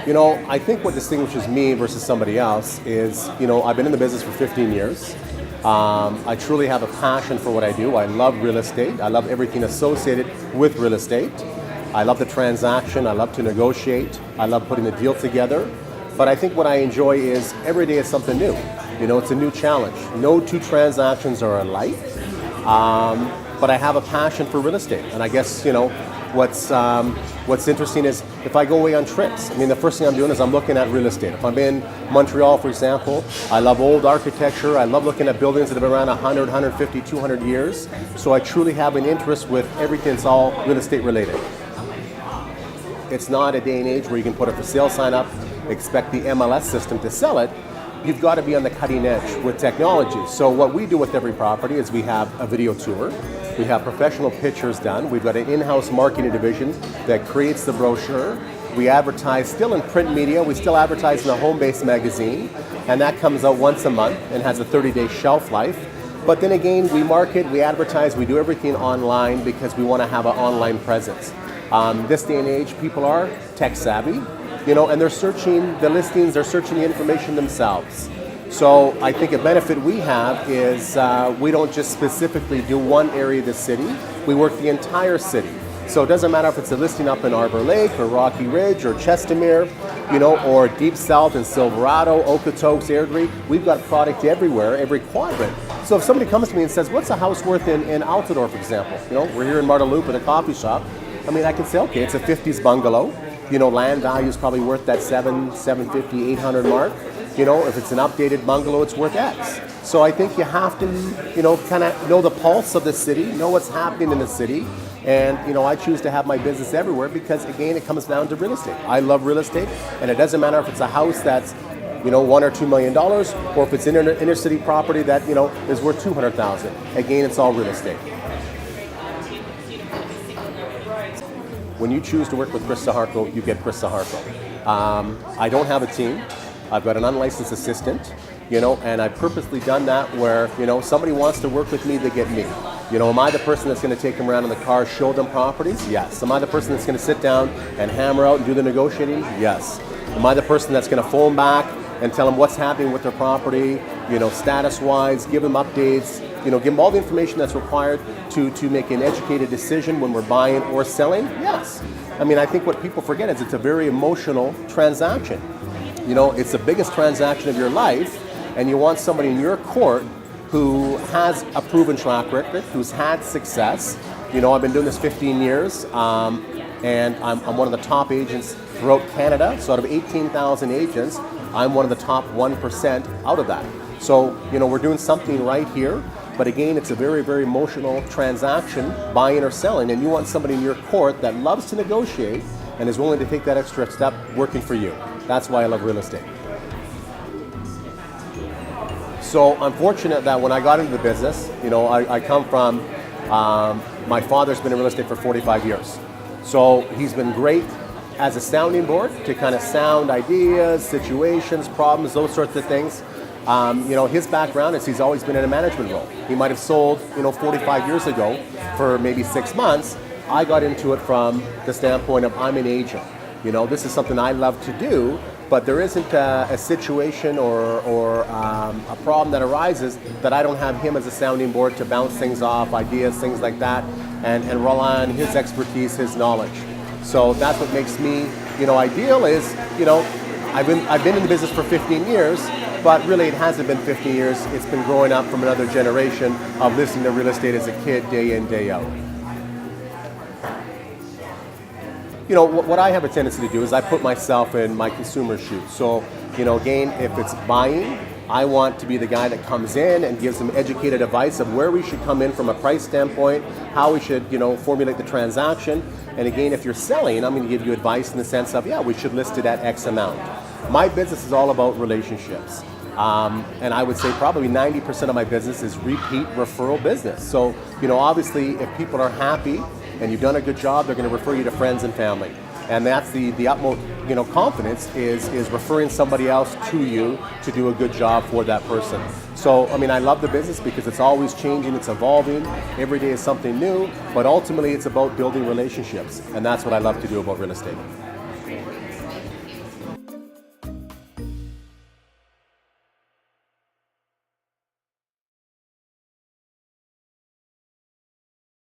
I think what distinguishes me versus somebody else is, I've been in the business for 15 years. I truly have a passion for what I do. I love real estate. I love everything associated with real estate. I love the transaction. I love to negotiate. I love putting the deal together. But I think what I enjoy is every day is something new. It's a new challenge. No two transactions are alike. But I have a passion for real estate. And I guess, what's interesting is if I go away on trips, the first thing I'm doing is I'm looking at real estate. If I'm in Montreal, for example, I love old architecture. I love looking at buildings that have been around 100, 150, 200 years. So I truly have an interest with everything that's all real estate related. It's not a day and age where you can put a for sale sign up, expect the MLS system to sell it. You've got to be on the cutting edge with technology. So what we do with every property is we have a video tour. We have professional pictures done. We've got an in-house marketing division that creates the brochure. We advertise still in print media. We still advertise in a home-based magazine, and that comes out once a month and has a 30-day shelf life. But then again, we market, we advertise, we do everything online because we want to have an online presence. This day and age, people are tech savvy. And they're searching the listings, they're searching the information themselves. So I think a benefit we have is we don't just specifically do one area of the city, we work the entire city. So it doesn't matter if it's a listing up in Arbor Lake or Rocky Ridge or Chestermere, or Deep South in Silverado, Okotoks, Airdrie. We've got product everywhere, every quadrant. So if somebody comes to me and says, what's a house worth in Altadore, for example? We're here in Marteloup at a coffee shop. I can say, okay, it's a 50s bungalow. Land value is probably worth that $750, $800 mark. If it's an updated bungalow, it's worth X. So I think you have to, kind of know the pulse of the city, know what's happening in the city. And, I choose to have my business everywhere because, again, it comes down to real estate. I love real estate, and it doesn't matter if it's a house that's, $1 or $2 million, or if it's an inner city property that, is worth $200,000. Again, it's all real estate. When you choose to work with Chris Zaharko, you get Chris Zaharko. I don't have a team. I've got an unlicensed assistant, and I've purposely done that where, somebody wants to work with me, they get me. Am I the person that's going to take them around in the car, show them properties? Yes. Am I the person that's going to sit down and hammer out and do the negotiating? Yes. Am I the person that's going to phone back and tell them what's happening with their property, status-wise, give them updates, give them all the information that's required to make an educated decision when we're buying or selling? Yes. I think what people forget is it's a very emotional transaction. It's the biggest transaction of your life, and you want somebody in your court who has a proven track record, who's had success. I've been doing this 15 years, and I'm one of the top agents throughout Canada. So out of 18,000 agents, I'm one of the top 1% out of that. So, we're doing something right here. But again, it's a very, very emotional transaction, buying or selling, and you want somebody in your court that loves to negotiate and is willing to take that extra step working for you. That's why I love real estate. So I'm fortunate that when I got into the business, I come from, my father's been in real estate for 45 years. So he's been great as a sounding board to kind of sound ideas, situations, problems, those sorts of things. His background is he's always been in a management role. He might have sold, 45 years ago for maybe 6 months. I got into it from the standpoint of I'm an agent. This is something I love to do, but there isn't a situation or a problem that arises that I don't have him as a sounding board to bounce things off, ideas, things like that, and rely on his expertise, his knowledge. So that's what makes me, ideal is, I've been in the business for 15 years, but really it hasn't been 15 years. It's been growing up from another generation of listening to real estate as a kid, day in, day out. What I have a tendency to do is I put myself in my consumer's shoes. So, again, if it's buying, I want to be the guy that comes in and gives them educated advice of where we should come in from a price standpoint, how we should, formulate the transaction. And again, if you're selling, I'm going to give you advice in the sense of, we should list it at X amount. My business is all about relationships. And I would say probably 90% of my business is repeat referral business. So, obviously, if people are happy and you've done a good job, they're going to refer you to friends and family. And that's the utmost, confidence is referring somebody else to you to do a good job for that person. So, I love the business because it's always changing, it's evolving. Every day is something new, but ultimately it's about building relationships. And that's what I love to do about real estate.